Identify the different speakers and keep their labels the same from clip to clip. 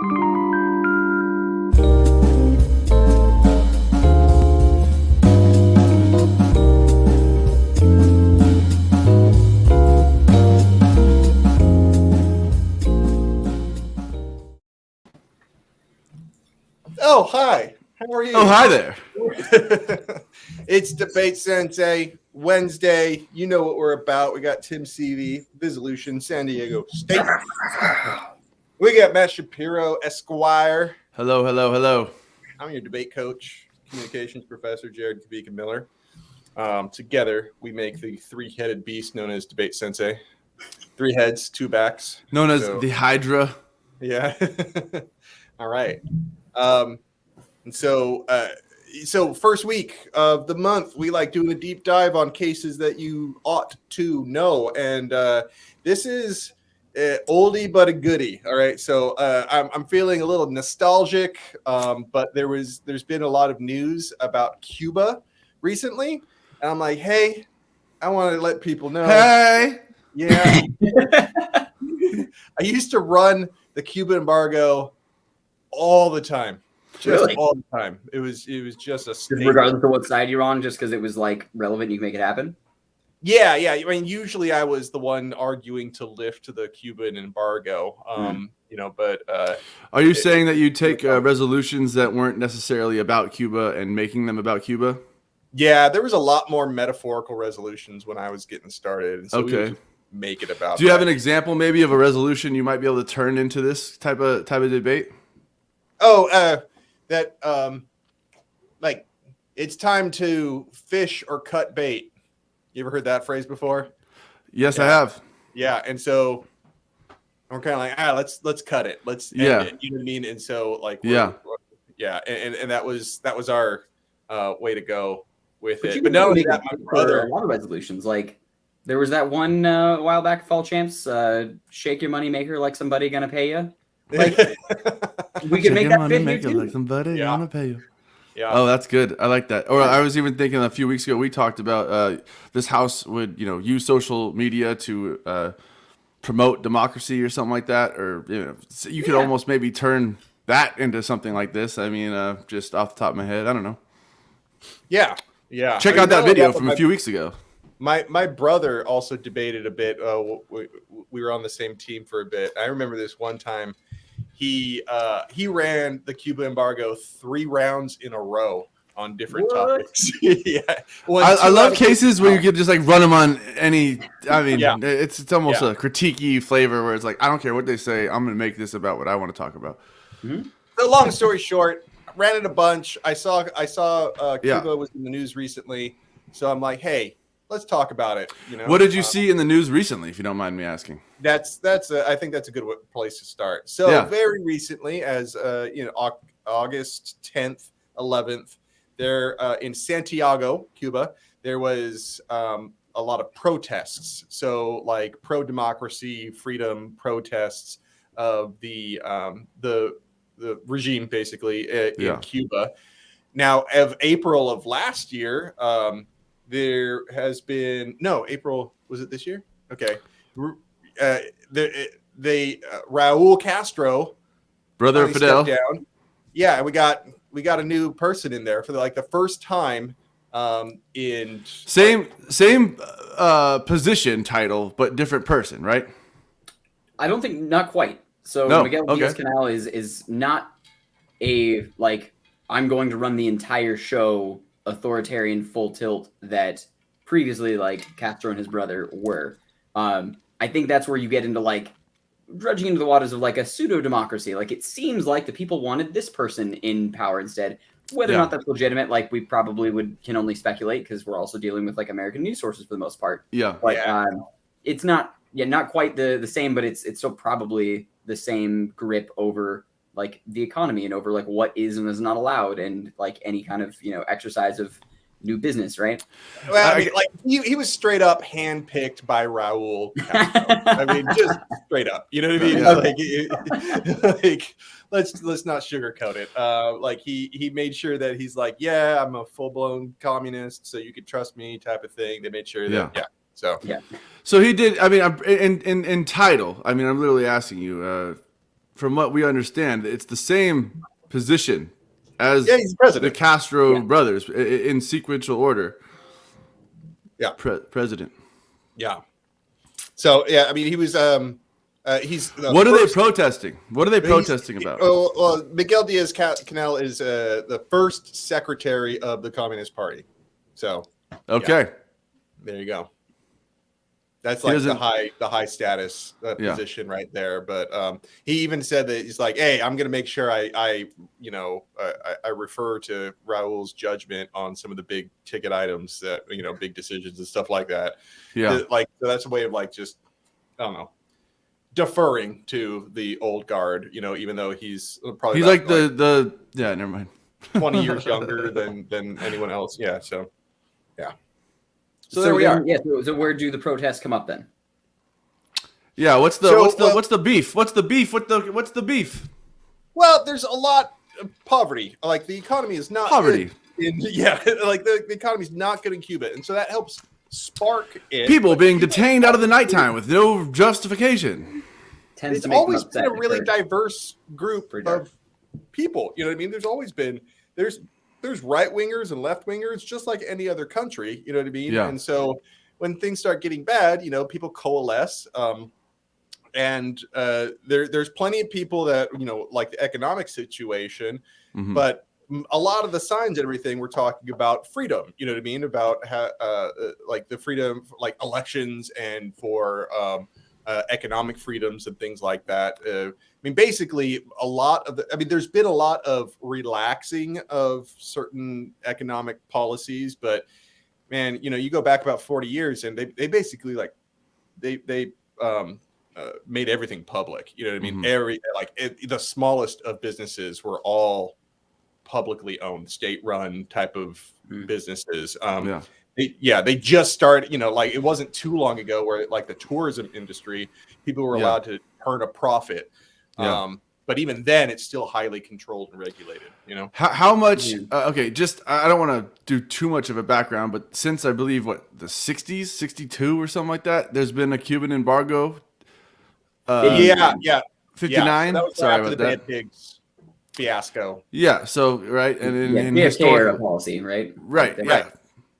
Speaker 1: Oh, hi. How are you?
Speaker 2: Oh, hi there.
Speaker 1: It's Debate Sensei Wednesday. You know what we're about. We got Tim Seavey, Visolution, San Diego State. We got Matt Shapiro, Esquire.
Speaker 2: Hello, hello, hello.
Speaker 1: I'm your debate coach, communications professor, Jared Kavika Miller. Together, we make the three-headed beast known as Debate Sensei. 3 heads, 2 backs.
Speaker 2: Known as the Hydra.
Speaker 1: Yeah. All right. And so first week of the month, we like doing a deep dive on cases that you ought to know. And this is oldie but a goodie. All right. So I'm feeling a little nostalgic, but there's been a lot of news about Cuba recently. And I'm like, hey, I want to let people know.
Speaker 2: Hey.
Speaker 1: Yeah. I used to run the Cuban Embargo all the time.
Speaker 3: Really?
Speaker 1: All the time. It was just a staple.
Speaker 3: Regardless of what side you're on, just because it was like relevant, you can make it happen.
Speaker 1: Yeah. I mean, usually I was the one arguing to lift the Cuban embargo. But
Speaker 2: are you saying that you take resolutions that weren't necessarily about Cuba and making them about Cuba?
Speaker 1: Yeah, there was a lot more metaphorical resolutions when I was getting started. And so we would
Speaker 2: okay.
Speaker 1: Make it about.
Speaker 2: Do you have an example maybe of a resolution you might be able to turn into this type of debate?
Speaker 1: Oh, like it's time to fish or cut bait. You ever heard that phrase before?
Speaker 2: Yes, I have.
Speaker 1: Yeah, and so I'm kind of like, let's cut it. Let's end it. You know what I mean? And so like, and that was our way to go with it. But not only that, my brother,
Speaker 3: a lot of resolutions. Like there was that one a while back, Fall Champs. Shake your money maker like somebody gonna pay you. Like we can make that fit here too.
Speaker 2: Like somebody gonna pay you.
Speaker 1: Yeah.
Speaker 2: Oh, that's good. I like that. Or I was even thinking a few weeks ago we talked about this house would use social media to promote democracy or something like that, or so you could almost maybe turn that into something like this. I mean, just off the top of my head, I don't know.
Speaker 1: Yeah.
Speaker 2: Check out that video from a few weeks ago.
Speaker 1: My brother also debated a bit. We were on the same team for a bit. I remember this one time. He ran the Cuba embargo 3 rounds in a row on different topics. Yeah,
Speaker 2: I love cases where you could just like run them on any. I mean, it's almost a critique-y flavor where it's like I don't care what they say. I'm going to make this about what I want to talk about.
Speaker 1: Mm-hmm. So long story short, ran it a bunch. I saw Cuba was in the news recently, so I'm like, hey, let's talk about it.
Speaker 2: What did you see in the news recently, if you don't mind me asking?
Speaker 1: I think that's a good place to start. So very recently, as August 10th, 11th, there in Santiago, Cuba, there was a lot of protests. So like pro-democracy, freedom protests of the regime, basically in Cuba. Now, of April of last year. There has been April, was it this year? Okay. Raul Castro,
Speaker 2: brother of Fidel,
Speaker 1: down. Yeah, we got a new person in there for the first time in
Speaker 2: same position title but different person, right?
Speaker 3: I don't think not quite. So Miguel Diaz-Canel is not a I'm going to run the entire show authoritarian full tilt that previously Castro and his brother were. I think that's where you get into drudging into the waters of a pseudo democracy. It seems like the people wanted this person in power instead. Whether or not that's legitimate, we probably can only speculate because we're also dealing with American news sources for the most part.
Speaker 2: Yeah.
Speaker 3: But it's not quite the same, but it's still probably the same grip over the economy and over what is and is not allowed and any kind of exercise of new business, right?
Speaker 1: Well, I mean, he was straight up handpicked by Raul Castro. I mean, just straight up. You know what I mean? Let's not sugarcoat it. He made sure that he's I'm a full blown communist, so you could trust me, type of thing. They made sure that
Speaker 3: So
Speaker 2: he did. I mean, in title. I mean, I'm literally asking you. from what we understand, it's the same position as
Speaker 1: he's
Speaker 2: the
Speaker 1: president.
Speaker 2: Castro brothers in sequential order.
Speaker 1: Yeah,
Speaker 2: president.
Speaker 1: Yeah. So I mean, he was. He's.
Speaker 2: What are they protesting? What are they protesting about?
Speaker 1: Well, Miguel Diaz-Canel is the first secretary of the Communist Party. So.
Speaker 2: Okay.
Speaker 1: There you go. That's like the high status position right there. But he even said that he's like, hey, I'm going to make sure I refer to Raul's judgment on some of the big ticket items that, big decisions and stuff like that.
Speaker 2: Yeah.
Speaker 1: So that's a way of like, just, I don't know, deferring to the old guard, even though he's probably
Speaker 2: like never mind.
Speaker 1: 20 years younger than anyone else. Yeah. So, yeah.
Speaker 3: So there we are. Yeah. So where do the protests come up then?
Speaker 2: Yeah. What's the beef? What's the beef?
Speaker 1: Well, there's a lot of poverty. Like the economy is not
Speaker 2: poverty.
Speaker 1: Like the economy is not good in Cuba, and so that helps spark it.
Speaker 2: People being detained out of the nighttime with no justification.
Speaker 1: It's always been a really diverse group of people. You know what I mean? There's always been there's right wingers and left wingers, just like any other country. You know what I mean?
Speaker 2: Yeah.
Speaker 1: And so when things start getting bad, people coalesce. And there's plenty of people that like the economic situation, but a lot of the signs and everything we're talking about freedom. You know what I mean? About how, like the freedom, like elections and for economic freedoms and things like that. I mean, basically, there's been a lot of relaxing of certain economic policies, but man, you go back about 40 years and they basically like they made everything public. You know what I mean? The smallest of businesses were all publicly owned, state-run type of businesses. They just started, like it wasn't too long ago where like the tourism industry, people were allowed to earn a profit. But even then it's still highly controlled and regulated,
Speaker 2: How much, okay, just, I don't want to do too much of a background, but since I believe the 60s, 62 or something like that, there's been a Cuban embargo. 59.
Speaker 1: Yeah, so that was
Speaker 2: Sorry
Speaker 1: after
Speaker 2: about
Speaker 1: the
Speaker 2: that.
Speaker 1: Bad Pigs fiasco.
Speaker 2: Yeah. So right, and in
Speaker 3: historical policy, right?
Speaker 2: Right. Yeah.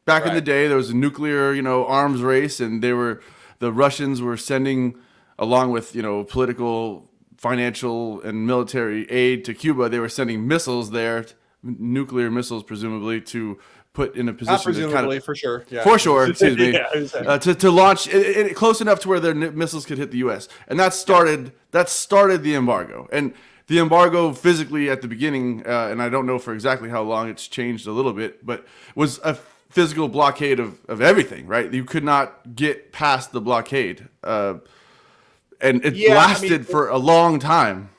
Speaker 2: Back in the day, there was a nuclear, arms race, and the Russians were sending, along with political, financial, and military aid to Cuba. They were sending missiles there, nuclear missiles, presumably, to put in a position.
Speaker 1: Not presumably, for sure. Yeah.
Speaker 2: For sure, excuse me. To launch it close enough to where their missiles could hit the U.S. And that started the embargo. And the embargo physically at the beginning, and I don't know for exactly how long it's changed a little bit, but was a physical blockade of everything, right? You could not get past the blockade. And it lasted for a long time.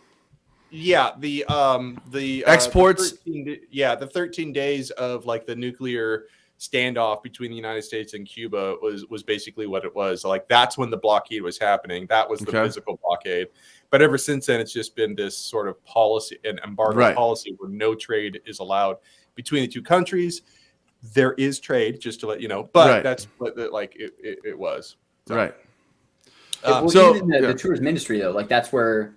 Speaker 1: Yeah, the
Speaker 2: exports.
Speaker 1: The 13 days of like the nuclear standoff between the United States and Cuba was basically what it was. Like that's when the blockade was happening. That was the physical blockade. But ever since then, it's just been this sort of policy, an embargo policy where no trade is allowed between the two countries. There is trade, just to let you know, but that's what it was. So.
Speaker 2: Right.
Speaker 3: Even the tourism industry, though, like that's where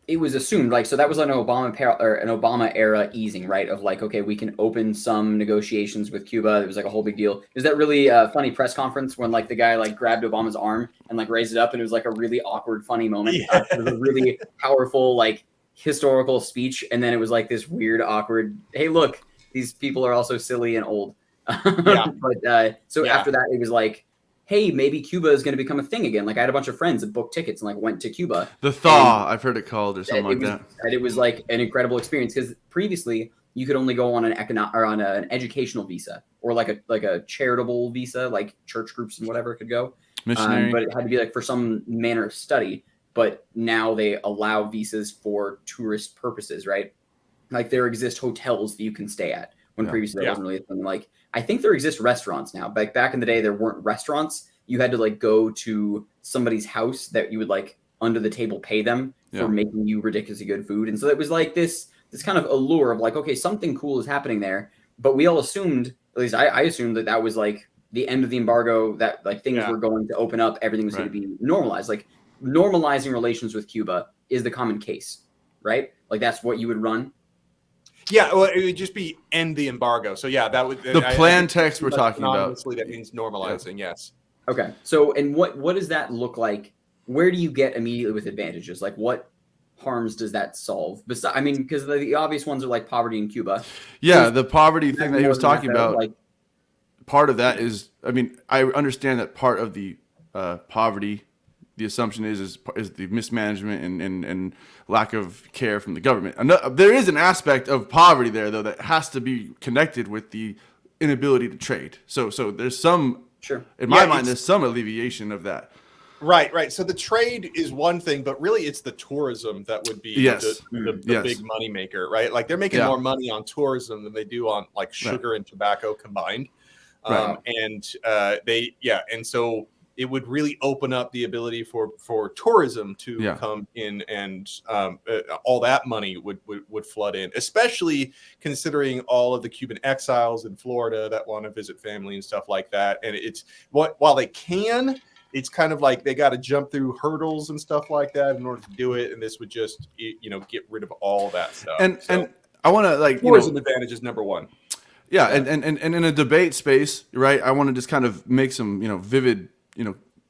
Speaker 3: it was assumed, like, so that was an Obama era easing, right? Of like, okay, we can open some negotiations with Cuba. It was like a whole big deal. It was that really funny press conference when like the guy like grabbed Obama's arm and like raised it up, and it was like a really awkward, funny moment. It was a really powerful, like historical speech, and then it was like this weird, awkward, hey, look, these people are also silly and old. But after that, it was like, hey, maybe Cuba is going to become a thing again. Like I had a bunch of friends that booked tickets and like went to Cuba.
Speaker 2: The thaw, I've heard it called, or something like that.
Speaker 3: And it was like an incredible experience because previously you could only go on an educational visa or like a charitable visa, like church groups and whatever could go.
Speaker 2: Missionary,
Speaker 3: but it had to be like for some manner of study. But now they allow visas for tourist purposes, right? Like there exist hotels that you can stay at when previously that wasn't really a thing. Like I think there exist restaurants now. But back in the day, there weren't restaurants. You had to like go to somebody's house that you would like under the table pay them for making you ridiculously good food. And so it was like this kind of allure of like, okay, something cool is happening there. But we all assumed, at least I assumed that was like the end of the embargo, that like things were going to open up. Everything was going to be normalized. Like normalizing relations with Cuba is the common case, right? Like that's what you would run.
Speaker 1: Yeah, well, it would just be end the embargo. So yeah, that would
Speaker 2: the plan text we're talking about.
Speaker 1: That means normalizing. Yeah. Yes.
Speaker 3: Okay. So, and what does that look like? Where do you get immediately with advantages? Like what harms does that solve? Besides, I mean, because the obvious ones are like poverty in Cuba.
Speaker 2: Yeah, the poverty thing that he was talking about.
Speaker 3: Like,
Speaker 2: part of that is, I mean, I understand that part of the poverty, the assumption is the mismanagement and lack of care from the government. There is an aspect of poverty there, though, that has to be connected with the inability to trade. So there's some, in my mind, there's some alleviation of that.
Speaker 1: Right. So the trade is one thing, but really it's the tourism that would be the big money maker, right? Like they're making more money on tourism than they do on like sugar and tobacco combined. And so it would really open up the ability for tourism to come in, and all that money would flood in, especially considering all of the Cuban exiles in Florida that want to visit family and stuff like that. And it's while they can, it's kind of like they got to jump through hurdles and stuff like that in order to do it. And this would just, get rid of all that stuff. And
Speaker 2: I want to
Speaker 1: tourism advantage is number one.
Speaker 2: Yeah. And in a debate space, right, I want to just kind of make some, vivid,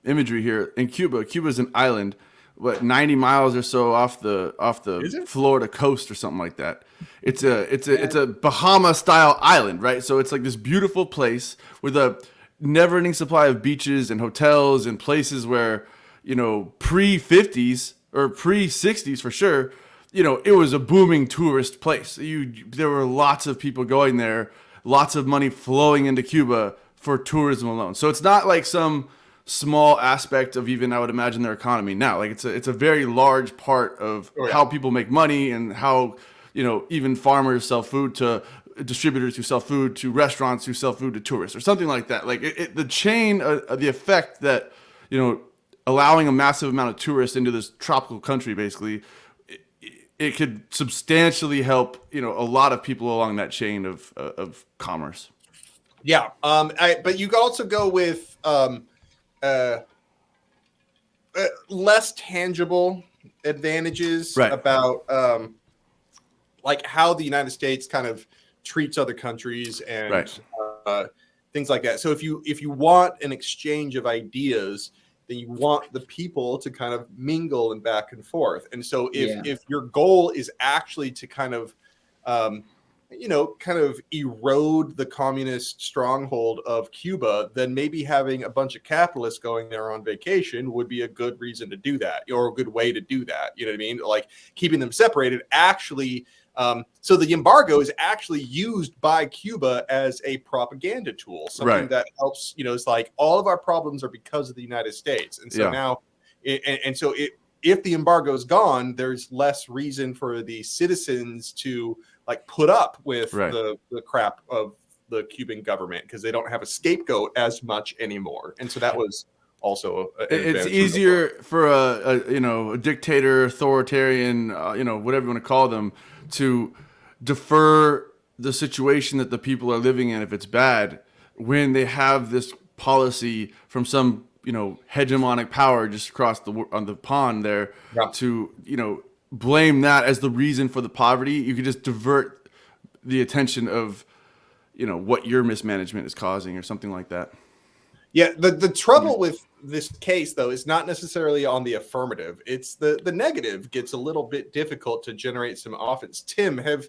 Speaker 2: imagery here. In Cuba's an island, 90 miles or so off the Florida coast or something like that. It's a Bahama style island, right? So it's like this beautiful place with a never-ending supply of beaches and hotels and places where, pre-50s or pre-60s for sure, it was a booming tourist place. There were lots of people going there, lots of money flowing into Cuba for tourism alone. So it's not like some small aspect of even, I would imagine, their economy now. Like it's a very large part of how people make money and how, even farmers sell food to distributors who sell food to restaurants who sell food to tourists or something like that. Like the chain, the effect that, allowing a massive amount of tourists into this tropical country, basically, it could substantially help, a lot of people along that chain of commerce.
Speaker 1: Yeah. But you could also go with less tangible advantages about like how the United States kind of treats other countries and things like that. So if you want an exchange of ideas, then you want the people to kind of mingle and back and forth. And so if your goal is actually to kind of erode the communist stronghold of Cuba, then maybe having a bunch of capitalists going there on vacation would be a good reason to do that, or a good way to do that. You know what I mean? Like keeping them separated actually. So the embargo is actually used by Cuba as a propaganda tool, something that helps, it's like all of our problems are because of the United States. And so now, if the embargo is gone, there's less reason for the citizens to like put up with the crap of the Cuban government because they don't have a scapegoat as much anymore. And so that was also
Speaker 2: it's easier for a dictator, authoritarian, whatever you want to call them, to defer the situation that the people are living in if it's bad when they have this policy from some hegemonic power just across on the pond there to blame that as the reason for the poverty. You could just divert the attention of what your mismanagement is causing or something like that.
Speaker 1: Yeah, the trouble with this case, though, is not necessarily on the affirmative. It's the negative gets a little bit difficult to generate some offense. Tim, have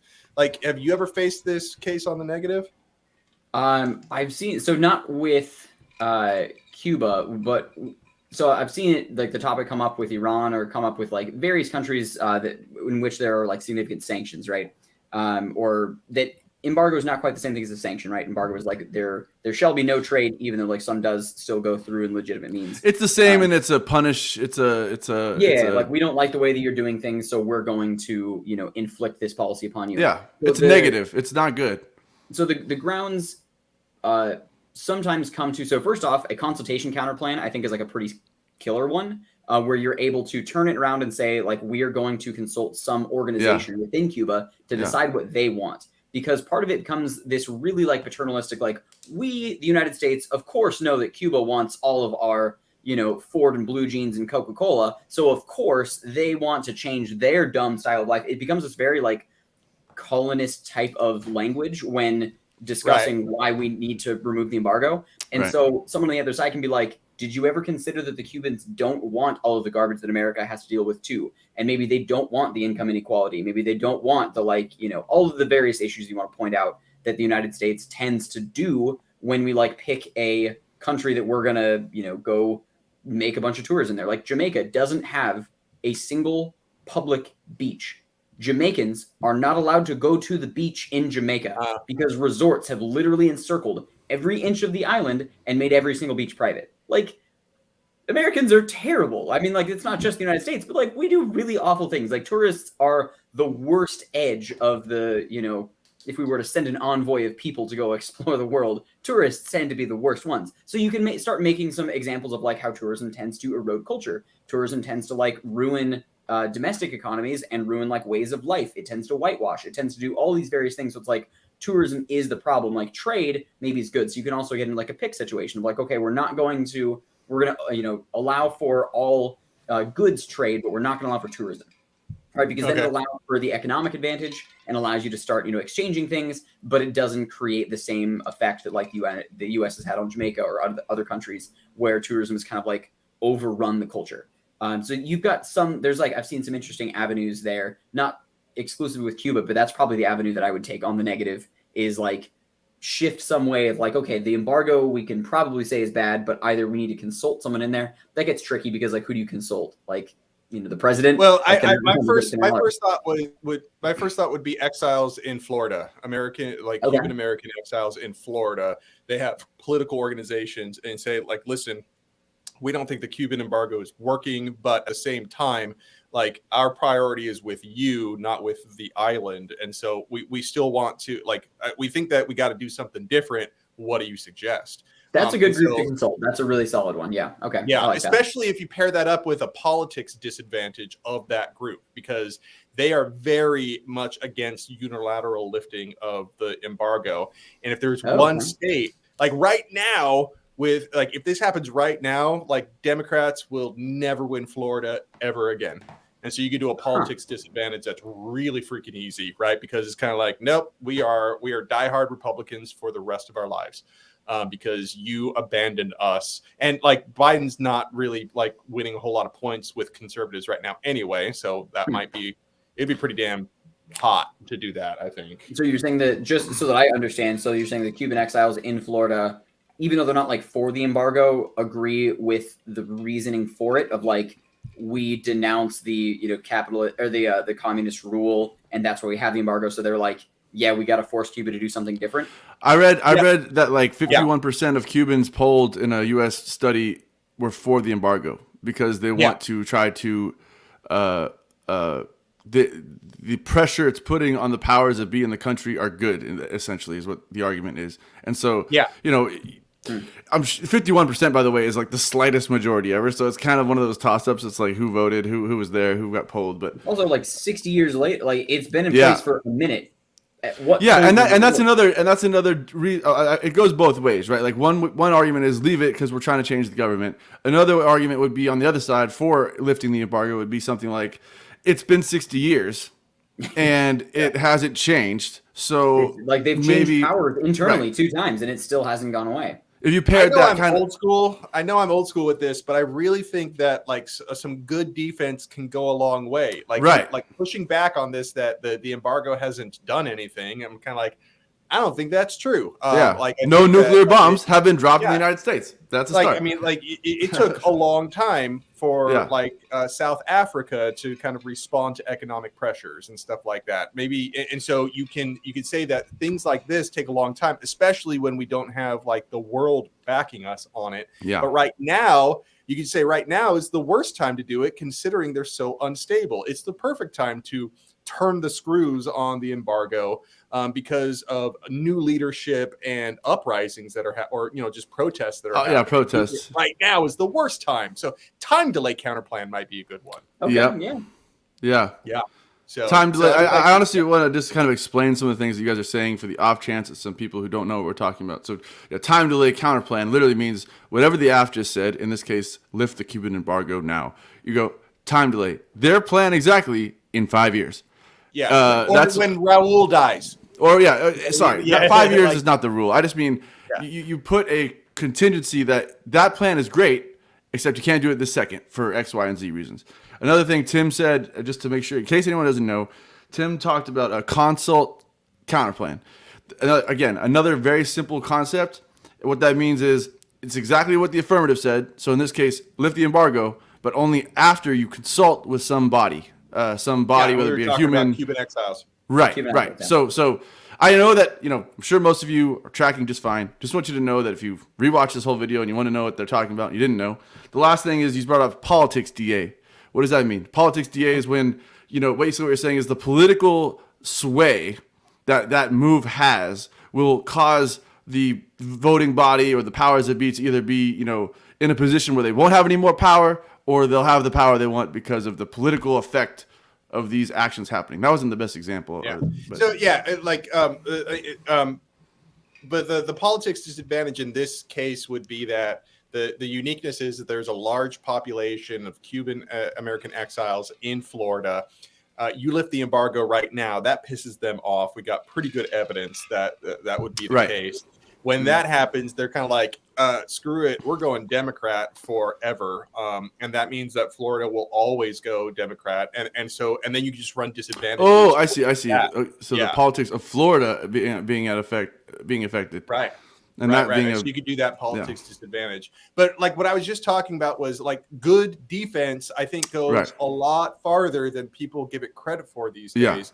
Speaker 1: you ever faced this case on the negative?
Speaker 3: I've seen, so not with Cuba, but so I've seen it, like the topic come up with Iran or come up with like various countries that in which there are like significant sanctions, right? Or that embargo is not quite the same thing as a sanction, right? Embargo is like there shall be no trade, even though like some does still go through in legitimate means.
Speaker 2: It's the same, and it's a punish. Like
Speaker 3: we don't like the way that you're doing things, so we're going to inflict this policy upon you.
Speaker 2: Yeah, so it's negative. It's not good.
Speaker 3: So the grounds sometimes come to. So first off, a consultation counterplan I think is like a pretty killer one, where you're able to turn it around and say like we are going to consult some organization within Cuba to decide what they want. Because part of it becomes this really like paternalistic, like we, the United States, of course, know that Cuba wants all of our, Ford and blue jeans and Coca-Cola. So of course they want to change their dumb style of life. It becomes this very like colonist type of language when discussing why we need to remove the embargo. And so someone on the other side can be like, did you ever consider that the Cubans don't want all of the garbage that America has to deal with too? And maybe they don't want the income inequality. Maybe they don't want the all of the various issues you want to point out that the United States tends to do when we like pick a country that we're going to, go make a bunch of tours in there. Like Jamaica doesn't have a single public beach. Jamaicans are not allowed to go to the beach in Jamaica because resorts have literally encircled every inch of the island and made every single beach private. Like, Americans are terrible. I mean, like, it's not just the United States, but like we do really awful things. Like tourists are the worst edge of the, if we were to send an envoy of people to go explore the world, tourists tend to be the worst ones. So you can start making some examples of like how tourism tends to erode culture. Tourism tends to like ruin domestic economies and ruin like ways of life. It tends to whitewash. It tends to do all these various things. So it's like tourism is the problem. Like trade maybe is good. So you can also get in like a pick situation of like, okay, we're going to allow for all goods trade, but we're not going to allow for tourism. Right, because then it allows for the economic advantage and allows you to start, exchanging things, but it doesn't create the same effect that like the U.S. has had on Jamaica or other countries where tourism is kind of like overrun the culture. So you've got I've seen some interesting avenues there, not exclusively with Cuba, but that's probably the avenue that I would take on the negative is like shift some way of like, okay, the embargo we can probably say is bad, but either we need to consult someone in there. That gets tricky because like, who do you consult? Like, the president.
Speaker 1: Well, my first thought would be exiles in Florida, Cuban American exiles in Florida. They have political organizations and say like, listen, we don't think the Cuban embargo is working, but at the same time, like our priority is with you, not with the island. And so we still want to we think that we got to do something different. What do you suggest?
Speaker 3: That's a good group to consult. That's a really solid one. Yeah. Okay.
Speaker 1: Yeah. Especially if you pair that up with a politics disadvantage of that group, because they are very much against unilateral lifting of the embargo. And if there's one state, like right now, if this happens right now, like Democrats will never win Florida ever again. And so you can do a politics disadvantage that's really freaking easy, right? Because it's kind of like, nope, we are diehard Republicans for the rest of our lives. Because you abandoned us. And like Biden's not really like winning a whole lot of points with conservatives right now anyway. So that it'd be pretty damn hot to do that, I think.
Speaker 3: So you're saying that, just so that I understand, so you're saying the Cuban exiles in Florida, even though they're not like for the embargo, agree with the reasoning for it of like, we denounce the, capital or the communist rule. And that's why we have the embargo. So they're like, yeah, we got to force Cuba to do something different.
Speaker 2: I read that like 51% of Cubans polled in a U.S. study were for the embargo because they want to try to the pressure it's putting on the powers that be in the country are good. Essentially, is what the argument is. And so, I'm 51%, by the way, is like the slightest majority ever. So it's kind of one of those toss-ups. It's like who voted, who was there, who got polled. But
Speaker 3: also, like 60 years later, like it's been in place for a minute.
Speaker 2: That's another. It goes both ways, right? Like one argument is leave it because we're trying to change the government. Another argument would be on the other side for lifting the embargo would be something like, it's been 60 years and it hasn't changed. So
Speaker 3: like they've changed power internally 2 times and it still hasn't gone away.
Speaker 2: If you paired that kind of
Speaker 1: old school, I know I'm old school with this, but I really think that like some good defense can go a long way. Like pushing back on this, that the embargo hasn't done anything. I'm kind of like, I don't think that's true.
Speaker 2: No nuclear bombs have been dropped in the United States. That's a start.
Speaker 1: I mean, it took a long time for South Africa to kind of respond to economic pressures and stuff like that. Maybe, and so you can say that things like this take a long time, especially when we don't have like the world backing us on it.
Speaker 2: Yeah.
Speaker 1: But right now, you can say right now is the worst time to do it, considering they're so unstable. It's the perfect time to turn the screws on the embargo because of new leadership and uprisings that are just protests that are happening.
Speaker 2: Protests
Speaker 1: right now is the worst time. So time delay counterplan might be a good one.
Speaker 2: Okay,
Speaker 1: So
Speaker 2: time delay. I honestly want to just kind of explain some of the things that you guys are saying for the off chance that some people who don't know what we're talking about. So, time delay counterplan literally means whatever the AF just said. In this case, lift the Cuban embargo now. You go time delay. Their plan exactly in 5 years.
Speaker 1: Yeah, that's when Raul dies.
Speaker 2: Or sorry, 5 years
Speaker 1: like,
Speaker 2: is not the rule. I just mean you put a contingency that plan is great, except you can't do it this second for X, Y, and Z reasons. Another thing Tim said, just to make sure, in case anyone doesn't know, Tim talked about a consult counterplan. Again, another very simple concept. What that means is it's exactly what the affirmative said. So in this case, lift the embargo, but only after you consult with somebody, whether it be a human.
Speaker 1: Cuban exiles.
Speaker 2: Right. So I know that, I'm sure most of you are tracking just fine. Just want you to know that if you rewatch this whole video and you want to know what they're talking about and you didn't know, the last thing is he's brought up politics DA. What does that mean? Politics DA is when, basically what you're saying is the political sway that move has will cause the voting body or the powers that be to either be, in a position where they won't have any more power or they'll have the power they want because of the political effect of these actions happening. That wasn't the best example.
Speaker 1: Yeah. But the politics disadvantage in this case would be that the uniqueness is that there's a large population of Cuban American exiles in Florida. You lift the embargo right now, that pisses them off. We got pretty good evidence that that would be the case. When that happens, they're kind of like, screw it, we're going Democrat forever. And that means that Florida will always go Democrat. And then you can just run disadvantage.
Speaker 2: Oh, I see. So the politics of Florida being affected.
Speaker 1: Right.
Speaker 2: And
Speaker 1: so you could do that politics disadvantage. But like what I was just talking about was like good defense, I think goes a lot farther than people give it credit for these days.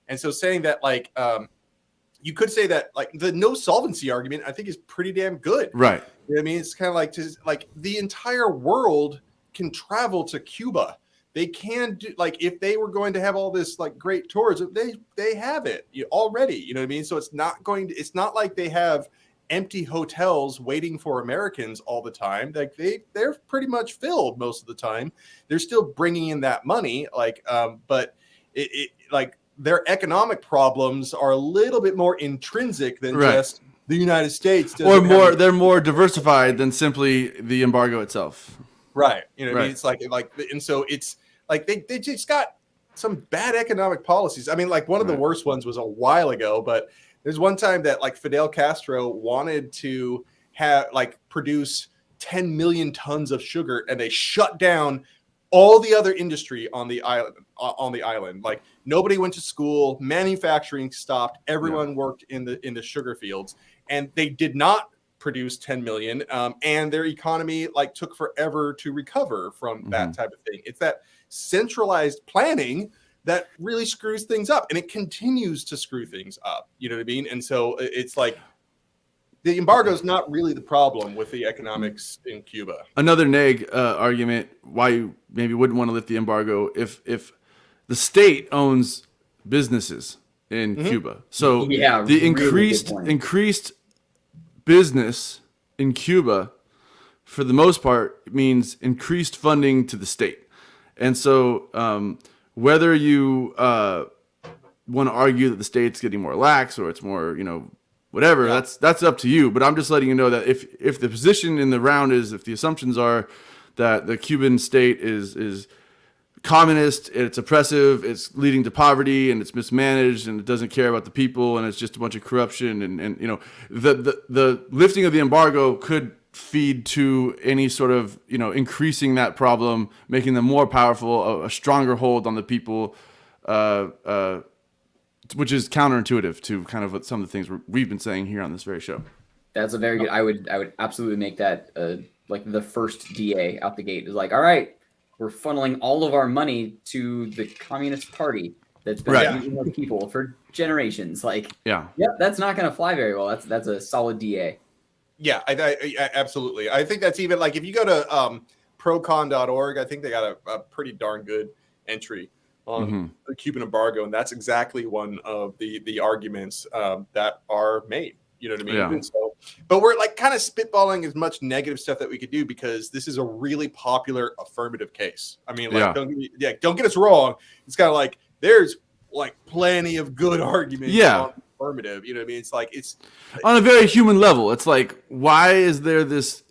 Speaker 1: And so saying that like, you could say that like the no solvency argument, I think is pretty damn good.
Speaker 2: Right.
Speaker 1: You know what I mean? It's kind of like the entire world can travel to Cuba. They can do like if they were going to have all this like great tourism, they have it already. You know what I mean? So it's not like they have empty hotels waiting for Americans all the time. Like they're pretty much filled most of the time. They're still bringing in that money. But it their economic problems are a little bit more intrinsic than just the United States.
Speaker 2: Or they're more diversified than simply the embargo itself.
Speaker 1: Right. You know what I mean? It's and so it's like they just got some bad economic policies. I mean, like one of the worst ones was a while ago, but there's one time that like Fidel Castro wanted to produce 10 million tons of sugar and they shut down all the other industry on the island. Like nobody went to school, manufacturing stopped, everyone worked in the sugar fields, and they did not produce 10 million. And their economy like took forever to recover from that type of thing. It's that centralized planning that really screws things up, and it continues to screw things up. You know what I mean? And so it's like the embargo is not really the problem with the economics in Cuba.
Speaker 2: Another neg argument why you maybe wouldn't want to lift the embargo if the state owns businesses in Cuba. So the increased business in Cuba, for the most part, means increased funding to the state. And so whether you want to argue that the state's getting more lax or it's more, whatever, that's up to you. But I'm just letting you know that if the position in the round is, if the assumptions are that the Cuban state is communist, it's oppressive, it's leading to poverty, and it's mismanaged, and it doesn't care about the people, and it's just a bunch of corruption, and the lifting of the embargo could feed to any sort of increasing that problem, making them more powerful, a stronger hold on the people, which is counterintuitive to kind of what some of the things we've been saying here on this very show.
Speaker 3: That's a very good. I would absolutely make that like the first DA out the gate is like, all right, we're funneling all of our money to the Communist Party that's been using those people for generations. Like, that's not going to fly very well. That's a solid DA.
Speaker 1: Yeah, I absolutely. I think that's even like if you go to procon.org, I think they got a pretty darn good entry on the Cuban embargo, and that's exactly one of the arguments that are made. You know what I mean?
Speaker 2: Yeah.
Speaker 1: And so, but we're like kind of spitballing as much negative stuff that we could do because this is a really popular affirmative case. I mean, like, don't get us wrong. It's kind of like there's like plenty of good arguments on the affirmative. You know what I mean? It's like it's
Speaker 2: on a very human level. It's like, why is there this?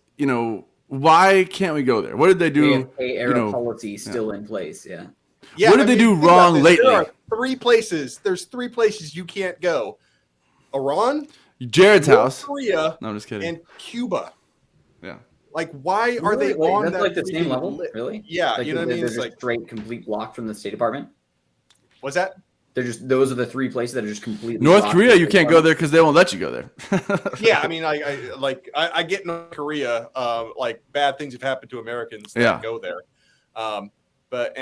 Speaker 2: Why can't we go there? What did they do?
Speaker 3: AFK-era policy still in place. Yeah.
Speaker 2: What did they do wrong lately?
Speaker 1: There are 3 places. There's 3 places you can't go: Iran,
Speaker 2: Jared's house,
Speaker 1: Korea,
Speaker 2: no, I'm just kidding,
Speaker 1: and Cuba.
Speaker 2: Yeah.
Speaker 1: Like, why are they on
Speaker 3: that's
Speaker 1: that?
Speaker 3: Like the same level, really?
Speaker 1: Yeah,
Speaker 3: like
Speaker 1: you know what I mean.
Speaker 3: There's
Speaker 1: It's like
Speaker 3: straight, complete block from the State Department.
Speaker 1: What's that?
Speaker 3: Those are the 3 places that are just completely.
Speaker 2: North Korea, you can't go there because they won't let you go there.
Speaker 1: Yeah, I mean, I get North Korea. Like, bad things have happened to Americans that go there. But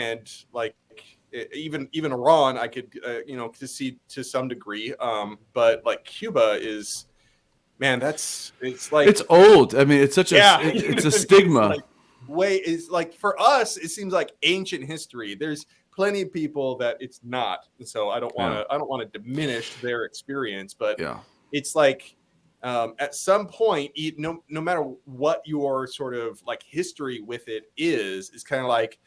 Speaker 1: even Iran, I could to see to some degree. But like Cuba is, man, it's
Speaker 2: old. I mean, it's such it's a stigma.
Speaker 1: It's like for us, it seems like ancient history. There's plenty of people that it's not, and so I don't want to diminish their experience, but it's like at some point, no matter what your sort of like history with it is kind of like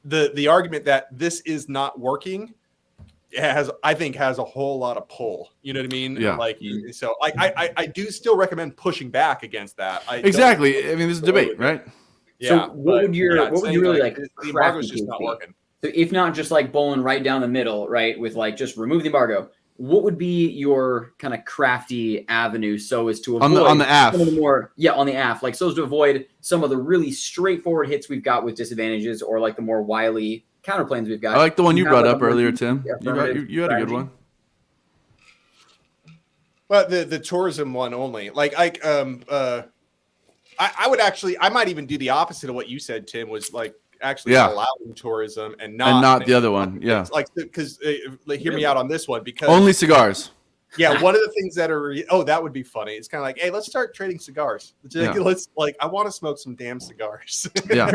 Speaker 1: the argument that this is not working has a whole lot of pull. You know what I mean?
Speaker 2: Yeah.
Speaker 1: Like so, like I do still recommend pushing back against that.
Speaker 2: Exactly. I mean, this is a debate, right?
Speaker 1: Yeah.
Speaker 3: So what would you really like?
Speaker 1: The embargo's just not working.
Speaker 3: So if not just like bowling right down the middle, right, with like just remove the embargo, what would be your kind of crafty avenue so as to avoid
Speaker 2: on the AF?
Speaker 3: On the AF, like so as to avoid some of the really straightforward hits we've got with disadvantages, or like the more wily counterplanes we've got.
Speaker 2: I like the one you brought up earlier, Tim. You had a good one.
Speaker 1: Well, the tourism one only. Like I would actually, I might even do the opposite of what you said, Tim. Was like actually allowing tourism and not
Speaker 2: the other one. Yeah,
Speaker 1: it's like because hear me out on this one because
Speaker 2: only cigars.
Speaker 1: Yeah, one of the things that are that would be funny. It's kind of like, hey, let's start trading cigars. Let's I want to smoke some damn cigars.
Speaker 2: Yeah.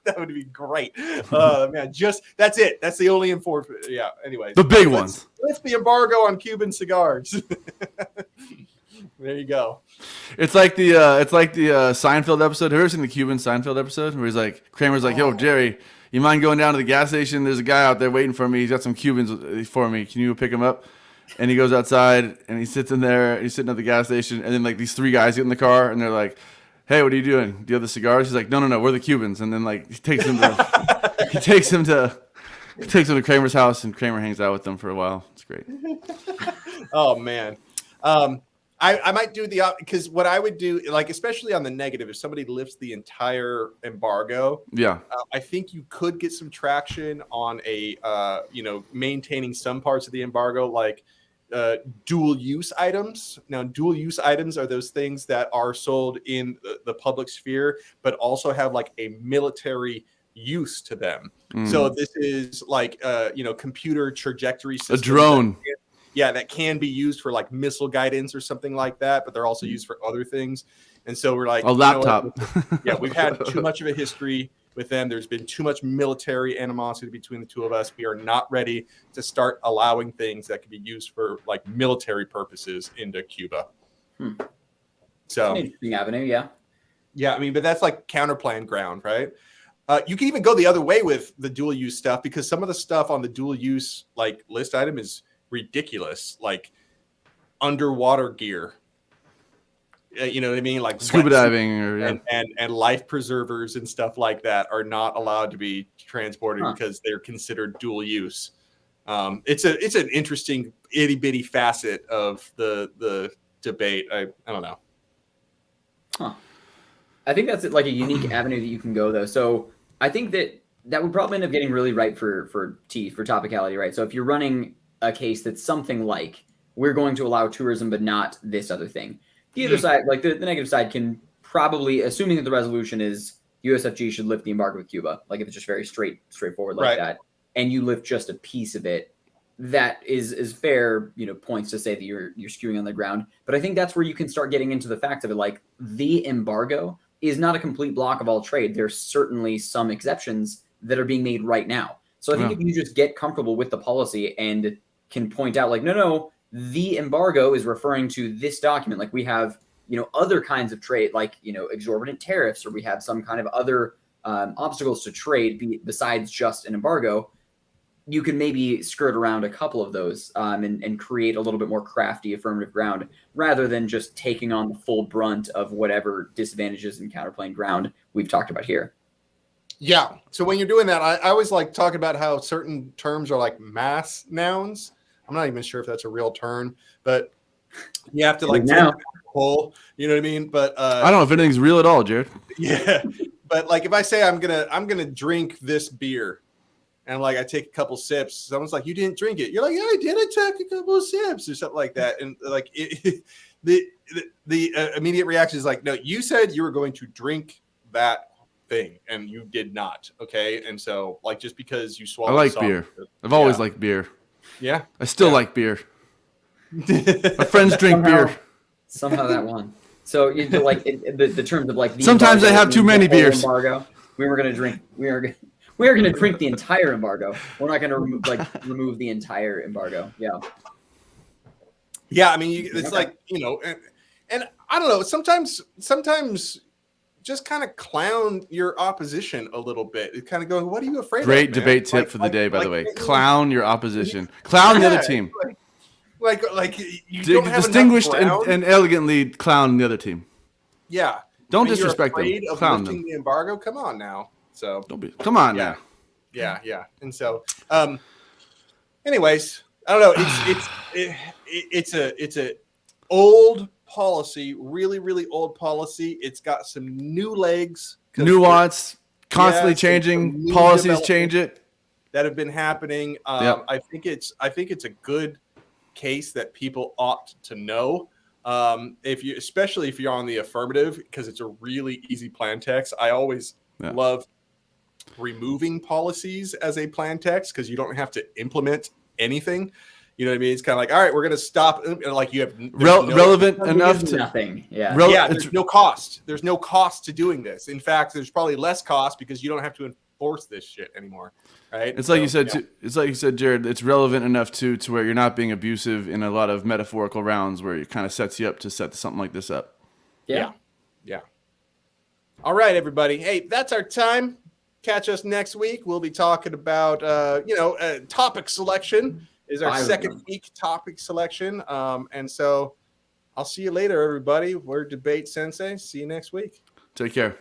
Speaker 1: That would be great. Man, that's it. That's the only enforcement. Yeah. Anyway,
Speaker 2: the big ones.
Speaker 1: Lift the embargo on Cuban cigars. There you go.
Speaker 2: It's like the Seinfeld episode. Have you ever seen the Cuban Seinfeld episode where he's like, Kramer's like, yo, Jerry, you mind going down to the gas station? There's a guy out there waiting for me. He's got some Cubans for me. Can you pick him up? And he goes outside and he sits in there. He's sitting at the gas station, and then like these 3 guys get in the car and they're like, hey, what are you doing? Do you have the cigars? He's like, no, we're the Cubans. And then like he takes him to Kramer's house, and Kramer hangs out with them for a while. It's great.
Speaker 1: Oh man. I might do because what I would do, like especially on the negative, if somebody lifts the entire embargo, I think you could get some traction on a maintaining some parts of the embargo, like dual use items. Now, dual use items are those things that are sold in the public sphere, but also have like a military use to them. So this is like computer trajectory systems,
Speaker 2: a drone.
Speaker 1: That can be used for like missile guidance or something like that, but they're also used for other things. And so we're like,
Speaker 2: a laptop.
Speaker 1: We've had too much of a history with them. There's been too much military animosity between the two of us. We are not ready to start allowing things that can be used for like military purposes into Cuba. So
Speaker 3: interesting avenue, yeah.
Speaker 1: I mean, but that's like counterplan ground, right? You can even go the other way with the dual use stuff, because some of the stuff on the dual use like list item is ridiculous, like underwater gear. You know what I mean? Like
Speaker 2: scuba diving
Speaker 1: and life preservers and stuff like that are not allowed to be transported because they're considered dual use. It's an interesting itty bitty facet of the debate. I don't know.
Speaker 3: I think that's like a unique avenue that you can go though. So I think that would probably end up getting really ripe for topicality, right? So if you're running a case that's something like, we're going to allow tourism but not this other thing, the other side, like the negative side, can probably, assuming that the resolution is USFG should lift the embargo with Cuba, like if it's just very straightforward like that, and you lift just a piece of it, that is fair, points to say that you're skewing on the ground. But I think that's where you can start getting into the fact of it, like the embargo is not a complete block of all trade. There's certainly some exceptions that are being made right now. So I think if you just get comfortable with the policy and can point out like, no, the embargo is referring to this document. Like we have, other kinds of trade, like, exorbitant tariffs, or we have some kind of other obstacles to trade besides just an embargo, you can maybe skirt around a couple of those and create a little bit more crafty affirmative ground rather than just taking on the full brunt of whatever disadvantages in counterplaying ground we've talked about here.
Speaker 1: Yeah. So when you're doing that, I always like talking about how certain terms are like mass nouns. I'm not even sure if that's a real term, but you have to like pull, you know what I mean? But
Speaker 2: I don't know if anything's real at all, Jared.
Speaker 1: Yeah. But like if I say I'm gonna drink this beer, and like I take a couple sips, someone's like, "You didn't drink it." You're like, "Yeah, I did. I took a couple of sips," or something like that. And like the immediate reaction is like, "No, you said you were going to drink that thing, and you did not." Okay, and so like just because you swallow,
Speaker 2: I like beer. I've always liked beer.
Speaker 1: Yeah,
Speaker 2: I still like beer. My friends drink beer.
Speaker 3: Somehow that one. So like the terms of like the
Speaker 2: sometimes I have too many beers.
Speaker 3: Embargo. We are going to drink the entire embargo. We're not going to remove the entire embargo. Yeah.
Speaker 1: Yeah, I mean, it's like, you know, and I don't know, sometimes just kind of clown your opposition a little bit. It kind of going, what are you afraid of?
Speaker 2: Great debate tip for the day, by the way. Clown your opposition. Clown the other team.
Speaker 1: Like you don't have
Speaker 2: distinguished and elegantly clown the other team.
Speaker 1: Yeah.
Speaker 2: Don't disrespect them.
Speaker 1: Clown them. The embargo. Come on now. So
Speaker 2: come on now.
Speaker 1: Yeah. And so, anyways, I don't know. It's a old policy, really, really old policy. It's got some new legs,
Speaker 2: nuance, constantly changing. Policies change it
Speaker 1: that have been happening. I think it's a good case that people ought to know. Especially if you're on the affirmative, because it's a really easy plan text. I always love removing policies as a plan text because you don't have to implement anything. You know what I mean? It's kind of like, all right, we're going to stop. Like you have
Speaker 2: relevant enough to
Speaker 3: nothing. Yeah.
Speaker 1: There's no cost. There's no cost to doing this. In fact, there's probably less cost because you don't have to enforce this shit anymore. Right.
Speaker 2: It's like you said. It's like you said, Jared. It's relevant enough to where you're not being abusive in a lot of metaphorical rounds where it kind of sets you up to set something like this up.
Speaker 1: Yeah. All right, everybody. Hey, that's our time. Catch us next week. We'll be talking about topic selection is our second week topic selection. And so I'll see you later, everybody. We're Debate Sensei. See you next week.
Speaker 2: Take care.